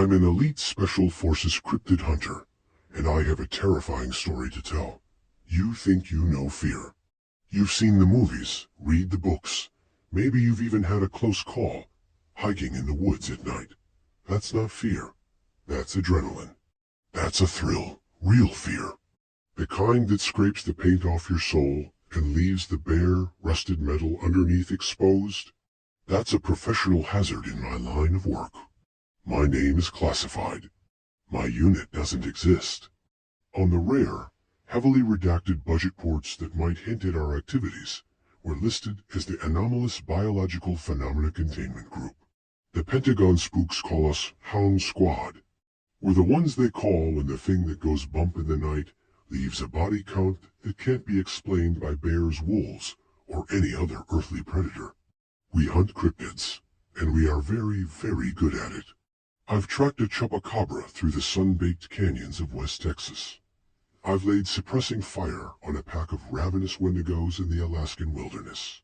I'm an elite special forces cryptid hunter, and I have a terrifying story to tell. You think you know fear. You've seen the movies, read the books. Maybe you've even had a close call, hiking in the woods at night. That's not fear. That's adrenaline. That's a thrill, real fear. The kind that scrapes the paint off your soul and leaves the bare, rusted metal underneath exposed. That's a professional hazard in my line of work. My name is classified. My unit doesn't exist. On the rare, heavily redacted budget ports that might hint at our activities, we're listed as the Anomalous Biological Phenomena Containment Group. The Pentagon spooks call us Hound Squad. We're the ones they call when the thing that goes bump in the night leaves a body count that can't be explained by bears, wolves, or any other earthly predator. We hunt cryptids, and we are very, very good at it. I've tracked a chupacabra through the sun-baked canyons of West Texas. I've laid suppressing fire on a pack of ravenous wendigos in the Alaskan wilderness.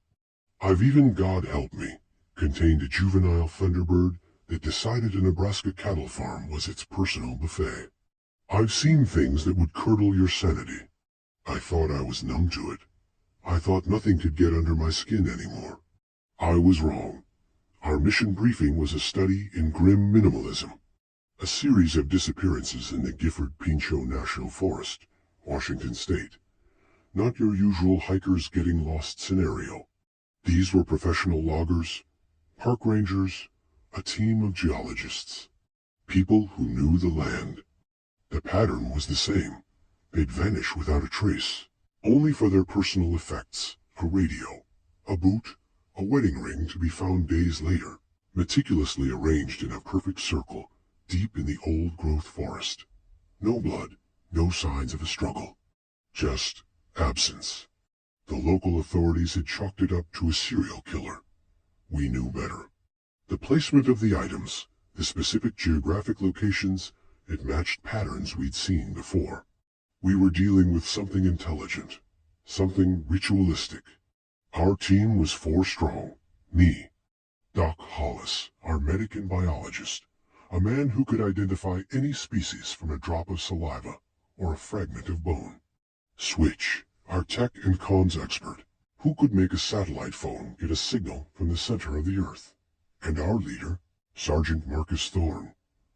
I've even, God help me, contained a juvenile thunderbird that decided a Nebraska cattle farm was its personal buffet. I've seen things that would curdle your sanity. I thought I was numb to it. I thought nothing could get under my skin anymore. I was wrong. Our mission briefing was a study in grim minimalism. A series of disappearances in the Gifford-Pinchot National Forest, Washington State. Not your usual hikers getting lost scenario. These were professional loggers, park rangers, a team of geologists. People who knew the land. The pattern was the same. They'd vanish without a trace, only for their personal effects, a radio, a boot, a wedding ring to be found days later, meticulously arranged in a perfect circle, deep in the old-growth forest. No blood, no signs of a struggle. Just absence. The local authorities had chalked it up to a serial killer. We knew better. The placement of the items, the specific geographic locations, it matched patterns we'd seen before. We were dealing with something intelligent, something ritualistic. Our team was 4 strong. Me, Doc Hollis, our medic and biologist, a man who could identify any species from a drop of saliva or a fragment of bone. Switch, our tech and comms expert, who could make a satellite phone get a signal from the center of the earth. And our leader, Sergeant Marcus Thorne,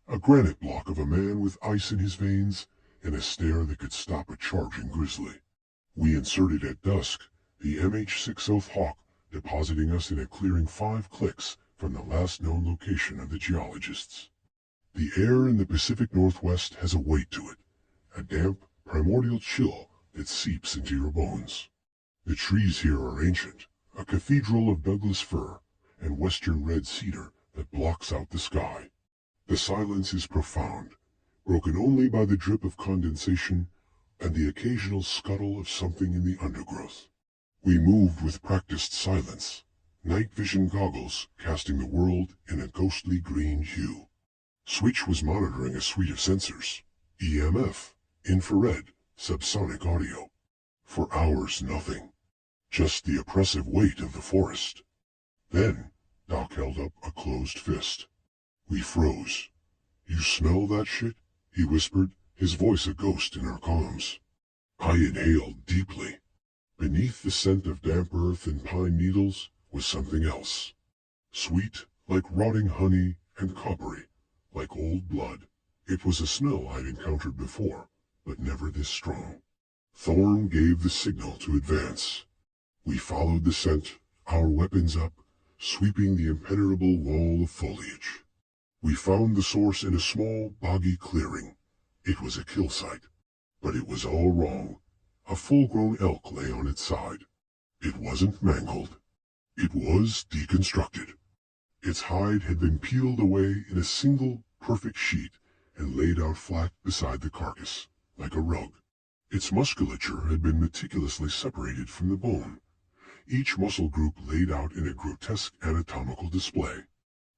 a granite block of a man with ice in his veins and a stare that could stop a charging grizzly. We inserted at dusk the MH-60 Hawk, depositing us in a clearing 5 clicks from the last known location of the geologists. The air in the Pacific Northwest has a weight to it, a damp, primordial chill that seeps into your bones. The trees here are ancient, a cathedral of Douglas fir and western red cedar that blocks out the sky. The silence is profound, broken only by the drip of condensation and the occasional scuttle of something in the undergrowth. We moved with practiced silence, night vision goggles casting the world in a ghostly green hue. Switch was monitoring a suite of sensors, EMF, infrared, subsonic audio. For hours nothing, just the oppressive weight of the forest. Then, Doc held up a closed fist. We froze. You smell that shit? He whispered, his voice a ghost in our comms. I inhaled deeply. Beneath the scent of damp earth and pine needles was something else. Sweet, like rotting honey, and coppery, like old blood. It was a smell I'd encountered before, but never this strong. Thorne gave the signal to advance. We followed the scent, our weapons up, sweeping the impenetrable wall of foliage. We found the source in a small, boggy clearing. It was a kill site. But it was all wrong. A full-grown elk lay on its side. It wasn't mangled. It was deconstructed. Its hide had been peeled away in a single, perfect sheet and laid out flat beside the carcass, like a rug. Its musculature had been meticulously separated from the bone, each muscle group laid out in a grotesque anatomical display.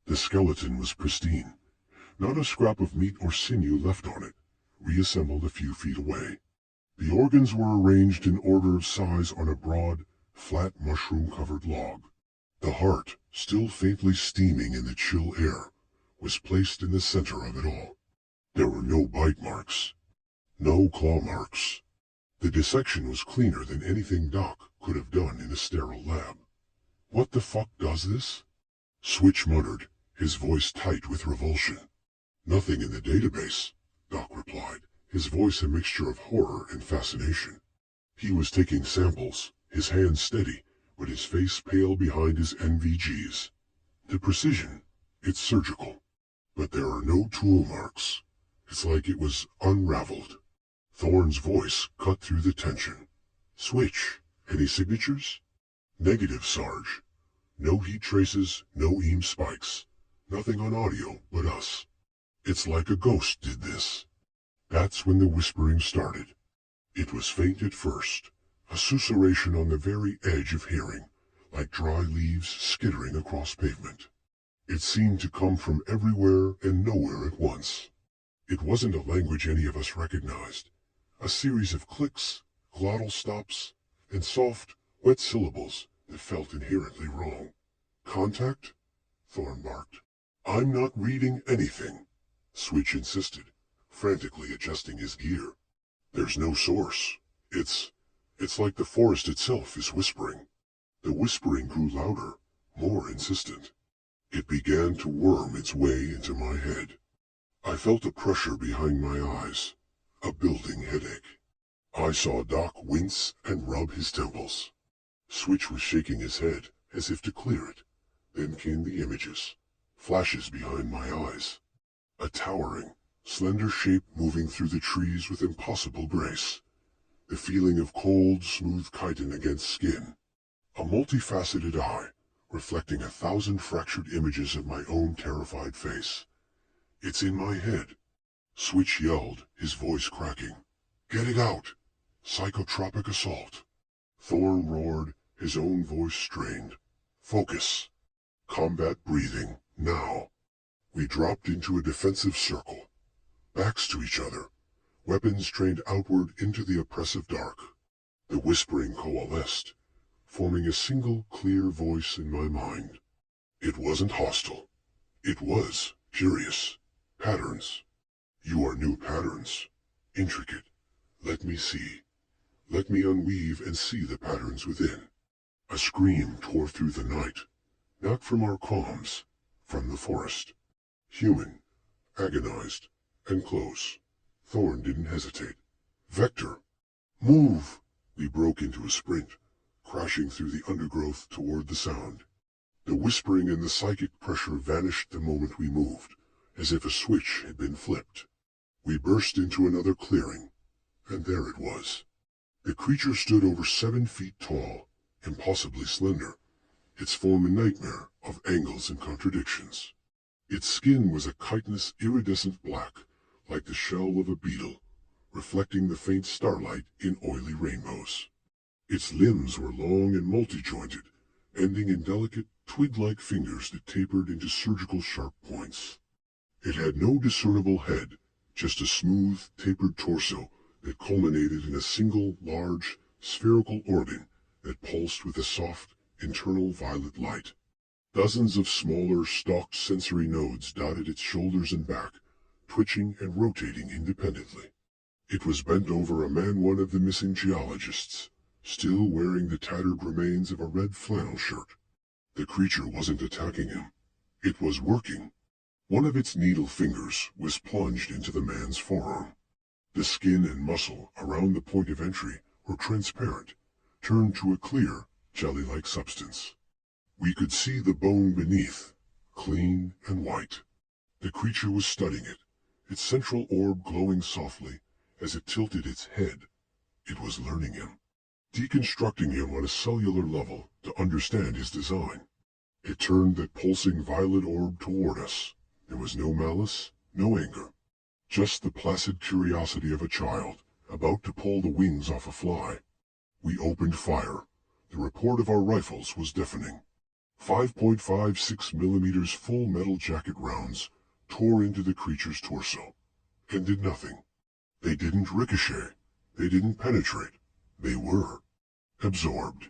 The skeleton was pristine, not a scrap of meat or sinew left on it, reassembled a few feet away. The organs were arranged in order of size on a broad, flat mushroom-covered log. The heart, still faintly steaming in the chill air, was placed in the center of it all. There were no bite marks, no claw marks. The dissection was cleaner than anything Doc could have done in a sterile lab. "What the fuck does this?" Switch muttered, his voice tight with revulsion. "Nothing in the database," Doc replied, his voice a mixture of horror and fascination. He was taking samples, his hands steady, but his face pale behind his NVGs. "The precision, it's surgical. But there are no tool marks. It's like it was unraveled." Thorne's voice cut through the tension. "Switch, any signatures?" "Negative, Sarge. No heat traces, no EM spikes. Nothing on audio but us. It's like a ghost did this." That's when the whispering started. It was faint at first, a susurration on the very edge of hearing, like dry leaves skittering across pavement. It seemed to come from everywhere and nowhere at once. It wasn't a language any of us recognized. A series of clicks, glottal stops, and soft, wet syllables that felt inherently wrong. "Contact?" Thorne barked. "I'm not reading anything," Switch insisted, frantically adjusting his gear. "There's no source. It's like the forest itself is whispering." The whispering grew louder, more insistent. It began to worm its way into my head. I felt a pressure behind my eyes, a building headache. I saw Doc wince and rub his temples. Switch was shaking his head, as if to clear it. Then came the images, flashes behind my eyes. A towering, slender shape moving through the trees with impossible grace. The feeling of cold, smooth chitin against skin. A multifaceted eye, reflecting 1,000 fractured images of my own terrified face. "It's in my head," Switch yelled, his voice cracking. "Get it out! Psychotropic assault!" Thorne roared, his own voice strained. "Focus! Combat breathing, now!" We dropped into a defensive circle, backs to each other, weapons trained outward into the oppressive dark. The whispering coalesced, forming a single clear voice in my mind. It wasn't hostile. It was curious. Patterns. "You are new patterns. Intricate. Let me see. Let me unweave and see the patterns within." A scream tore through the night. Not from our comms, from the forest. Human, agonized, and close. Thorne didn't hesitate. "Vector! Move!" We broke into a sprint, crashing through the undergrowth toward the sound. The whispering and the psychic pressure vanished the moment we moved, as if a switch had been flipped. We burst into another clearing, and there it was. The creature stood over 7 feet tall, impossibly slender, its form a nightmare of angles and contradictions. Its skin was a chitinous iridescent black, like the shell of a beetle, reflecting the faint starlight in oily rainbows. Its limbs were long and multi-jointed, ending in delicate, twig-like fingers that tapered into surgical sharp points. It had no discernible head, just a smooth, tapered torso that culminated in a single, large, spherical organ that pulsed with a soft, internal violet light. Dozens of smaller, stalked sensory nodes dotted its shoulders and back, twitching and rotating independently. It was bent over a man, one of the missing geologists, still wearing the tattered remains of a red flannel shirt. The creature wasn't attacking him. It was working. One of its needle fingers was plunged into the man's forearm. The skin and muscle around the point of entry were transparent, turned to a clear, jelly-like substance. We could see the bone beneath, clean and white. The creature was studying it, its central orb glowing softly as it tilted its head. It was learning him, deconstructing him on a cellular level to understand his design. It turned that pulsing violet orb toward us. There was no malice, no anger. Just the placid curiosity of a child about to pull the wings off a fly. We opened fire. The report of our rifles was deafening. 5.56 millimeters full metal jacket rounds tore into the creature's torso and did nothing. They didn't ricochet. They didn't penetrate. They were absorbed.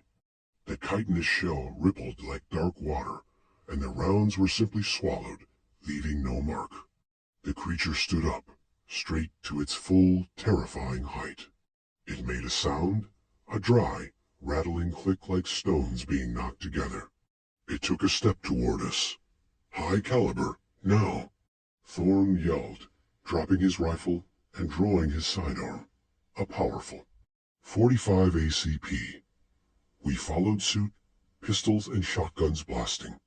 The chitinous shell rippled like dark water, and the rounds were simply swallowed, leaving no mark. The creature stood up, straight to its full, terrifying height. It made a sound, a dry, rattling click like stones being knocked together. It took a step toward us. High caliber, now. Thorn yelled, dropping his rifle and drawing his sidearm. A powerful 45 ACP. We followed suit, pistols and shotguns blasting.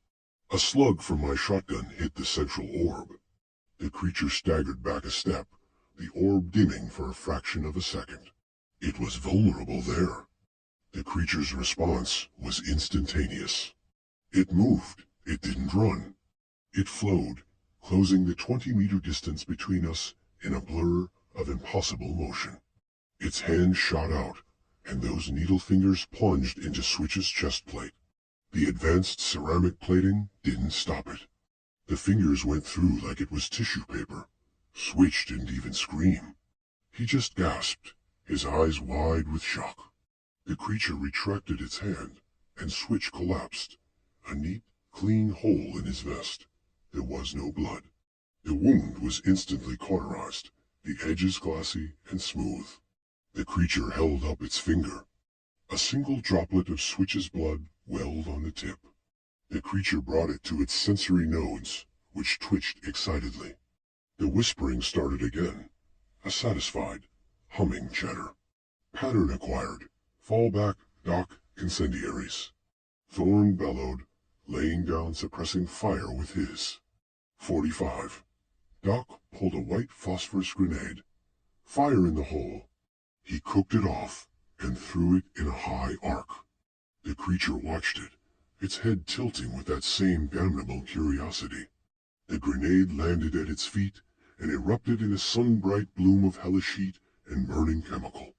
A slug from my shotgun hit the central orb. The creature staggered back a step, the orb dimming for a fraction of a second. It was vulnerable there. The creature's response was instantaneous. It moved, it didn't run. It flowed, closing the 20-meter distance between us in a blur of impossible motion. Its hand shot out, and those needle fingers plunged into Switch's chest plate. The advanced ceramic plating didn't stop it. The fingers went through like it was tissue paper. Switch didn't even scream. He just gasped, his eyes wide with shock. The creature retracted its hand, and Switch collapsed, a neat, clean hole in his vest. There was no blood. The wound was instantly cauterized, the edges glassy and smooth. The creature held up its finger. A single droplet of Switch's blood welled on the tip. The creature brought it to its sensory nodes, which twitched excitedly. The whispering started again, a satisfied, humming chatter. Pattern acquired. Fall back, Doc, incendiaries. Thorn bellowed, laying down suppressing fire with his 45. Doc pulled a white phosphorus grenade. Fire in the hole. He cooked it off and threw it in a high arc. The creature watched it, its head tilting with that same damnable curiosity. The grenade landed at its feet and erupted in a sun-bright bloom of hellish heat and burning chemical.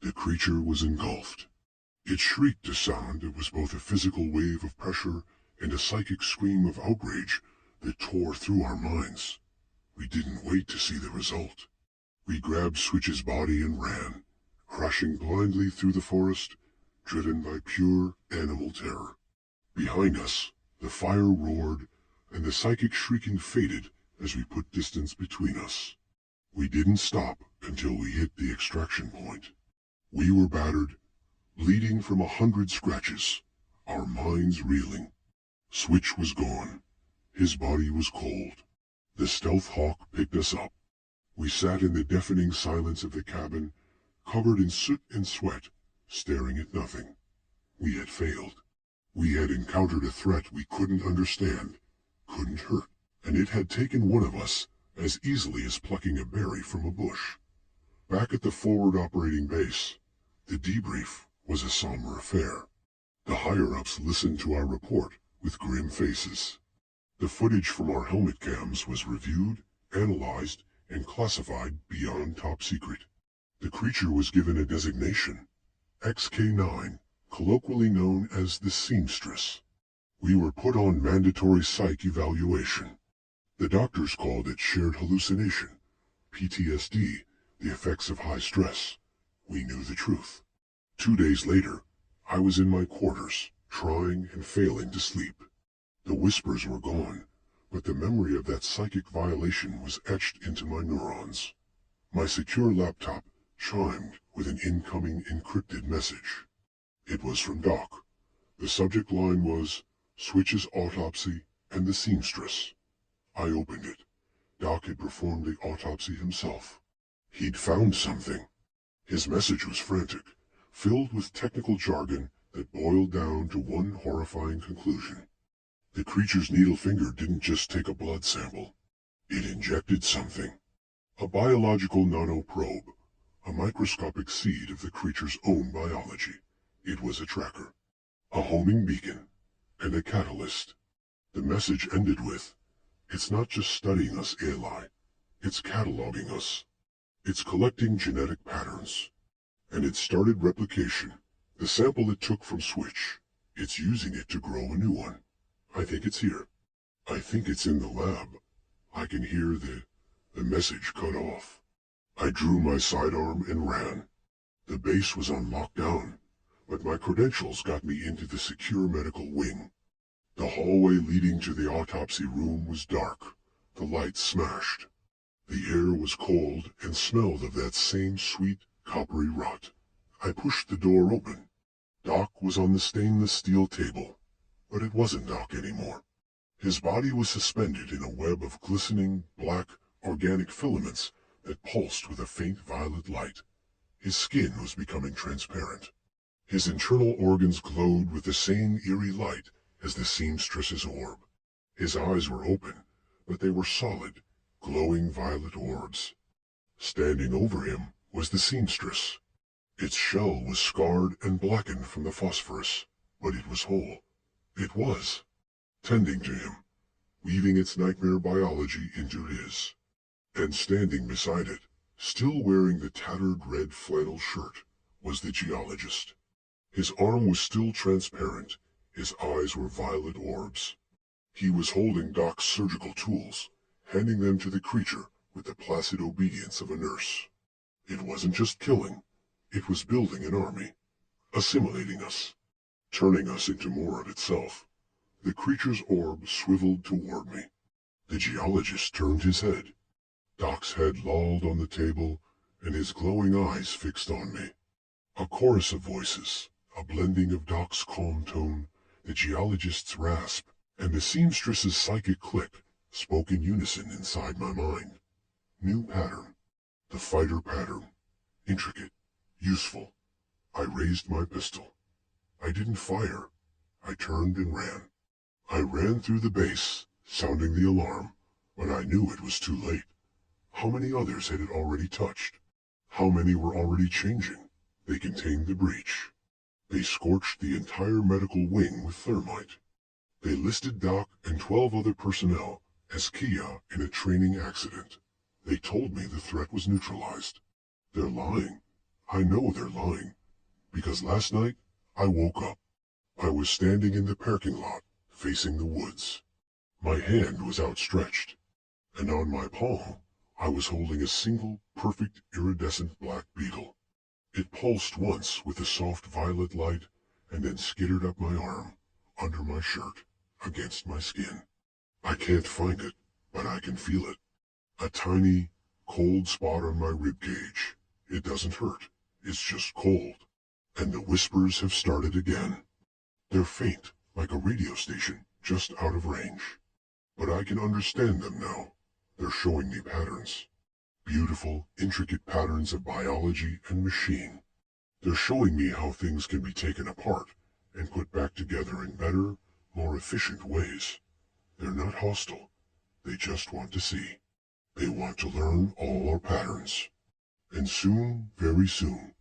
The creature was engulfed. It shrieked a sound that was both a physical wave of pressure and a psychic scream of outrage that tore through our minds. We didn't wait to see the result. We grabbed Switch's body and ran, crashing blindly through the forest, driven by pure animal terror. Behind us, the fire roared, and the psychic shrieking faded as we put distance between us. We didn't stop until we hit the extraction point. We were battered, bleeding from 100 scratches, our minds reeling. Switch was gone. His body was cold. The stealth hawk picked us up. We sat in the deafening silence of the cabin, covered in soot and sweat, staring at nothing. We had failed. We had encountered a threat we couldn't understand, couldn't hurt, and it had taken one of us as easily as plucking a berry from a bush. Back at the forward operating base, the debrief was a somber affair. The higher-ups listened to our report with grim faces. The footage from our helmet cams was reviewed, analyzed, and classified beyond top secret. The creature was given a designation, XK9, colloquially known as the seamstress. We were put on mandatory psych evaluation. The doctors called it shared hallucination, PTSD, the effects of high stress. We knew the truth. 2 days later, I was in my quarters, trying and failing to sleep. The whispers were gone, but the memory of that psychic violation was etched into my neurons. My secure laptop chimed with an incoming encrypted message. It was from Doc. The subject line was, Switch's autopsy and the seamstress. I opened it. Doc had performed the autopsy himself. He'd found something. His message was frantic, filled with technical jargon that boiled down to one horrifying conclusion. The creature's needle finger didn't just take a blood sample. It injected something. A biological nanoprobe, a microscopic seed of the creature's own biology. It was a tracker, a homing beacon, and a catalyst. The message ended with, it's not just studying us, Eli. It's cataloging us. It's collecting genetic patterns. And it started replication. The sample it took from Switch. It's using it to grow a new one. I think it's here. I think it's in the lab. I can hear the message cut off. I drew my sidearm and ran. The base was on lockdown, but my credentials got me into the secure medical wing. The hallway leading to the autopsy room was dark, The light smashed. The air was cold and smelled of that same sweet, coppery rot. I pushed the door open. Doc was on the stainless steel table, but it wasn't Doc anymore. His body was suspended in a web of glistening, black, organic filaments that pulsed with a faint violet light. His skin was becoming transparent. His internal organs glowed with the same eerie light as the seamstress's orb. His eyes were open, but they were solid, glowing violet orbs. Standing over him was the seamstress. Its shell was scarred and blackened from the phosphorus, but it was whole. It was, tending to him, weaving its nightmare biology into his. And standing beside it, still wearing the tattered red flannel shirt, was the geologist. His arm was still transparent, his eyes were violet orbs. He was holding Doc's surgical tools, handing them to the creature with the placid obedience of a nurse. It wasn't just killing, it was building an army, assimilating us, turning us into more of itself. The creature's orb swiveled toward me. The geologist turned his head. Doc's head lolled on the table, and his glowing eyes fixed on me. A chorus of voices, a blending of Doc's calm tone, the geologist's rasp, and the seamstress's psychic click, spoke in unison inside my mind. New pattern. The fighter pattern. Intricate. Useful. I raised my pistol. I didn't fire. I turned and ran. I ran through the base, sounding the alarm, but I knew it was too late. How many others had it already touched? How many were already changing? They contained the breach. They scorched the entire medical wing with thermite. They listed Doc and 12 other personnel as Kia in a training accident. They told me the threat was neutralized. They're lying. I know they're lying. Because last night, I woke up. I was standing in the parking lot, facing the woods. My hand was outstretched, and on my palm, I was holding a single, perfect, iridescent black beetle. It pulsed once with a soft violet light, and then skittered up my arm, under my shirt, against my skin. I can't find it, but I can feel it. A tiny, cold spot on my ribcage. It doesn't hurt, it's just cold. And the whispers have started again. They're faint, like a radio station, just out of range. But I can understand them now. They're showing me patterns. Beautiful, intricate patterns of biology and machine. They're showing me how things can be taken apart and put back together in better, more efficient ways. They're not hostile. They just want to see. They want to learn all our patterns. And soon, very soon,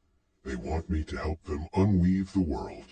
they want me to help them unweave the world.